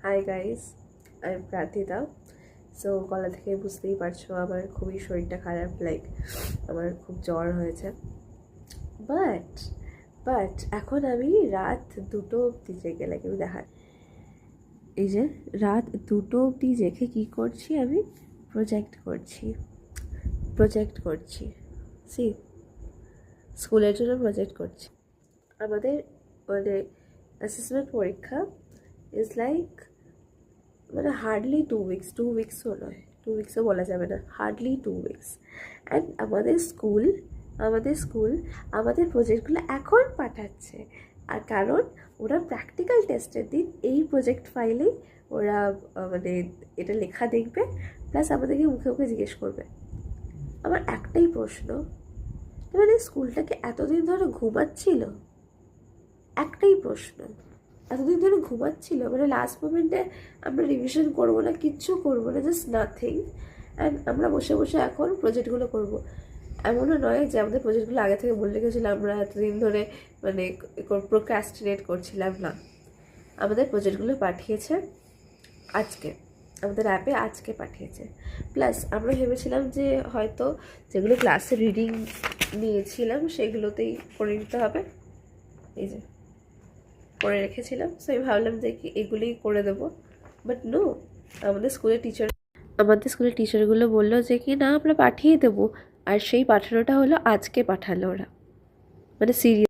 High guys, I am Prarthita. So গলা থেকে বুঝতেই পারছো আমার খুবই শরীরটা খারাপ, আমার খুব জ্বর হয়েছে। বাট বাট এখন আমি রাত 2টো অবধি জেগে দেখার এই যে রাত 2টো অবধি জেগে কী করছি, আমি প্রজেক্ট করছি সি স্কুলের জন্য প্রজেক্ট করছি। আমাদের মানে অ্যাসেসমেন্ট পরীক্ষা ইজ মানে হার্ডলি 2 উইক্সও নয়, 2 উইক্সও বলা যাবে না, হার্ডলি 2 উইক্স। অ্যান্ড আমাদের স্কুল আমাদের প্রজেক্টগুলো এখন পাঠাচ্ছে। আর কারণ ওরা প্র্যাকটিক্যাল টেস্টের দিন এই প্রজেক্ট ফাইলেই ওরা মানে এটা লেখা দেখবে, প্লাস আমাদেরকে মুখে মুখে জিজ্ঞেস করবে। আমার একটাই প্রশ্ন, মানে স্কুলটাকে এতদিন ধরে ঘুমাচ্ছিল? একটাই প্রশ্ন, এতদিন ধরে ঘুমাচ্ছিল? মানে লাস্ট মোমেন্টে আমরা রিভিশন করবো না, কিচ্ছু করবো না, জাস্ট নাথিং, অ্যান্ড আমরা বসে বসে এখন প্রজেক্টগুলো করব। এমনও নয় যে আমাদের প্রজেক্টগুলো আগে থেকে বলে রেখেছিল, আমরা এতদিন ধরে মানে প্রোক্রাস্টিনেট করছিলাম না। আমাদের প্রজেক্টগুলো পাঠিয়েছে আজকে, আমাদের অ্যাপে আজকে পাঠিয়েছে। প্লাস আমরা ভেবেছিলাম যে হয়তো যেগুলো ক্লাসে রিডিং নিয়েছিলাম সেগুলোতেই করে নিতে হবে, এই যে করে রেখেছিলাম। সো আমি ভাবলাম যে কি এগুলোই করে দেবো, বাট নো, আমাদের স্কুলের টিচারগুলো বললো যে কি না আমরা পাঠিয়ে দেবো। আর সেই পাঠানোটা হলো আজকে পাঠালো ওরা, মানে সিরিয়াস।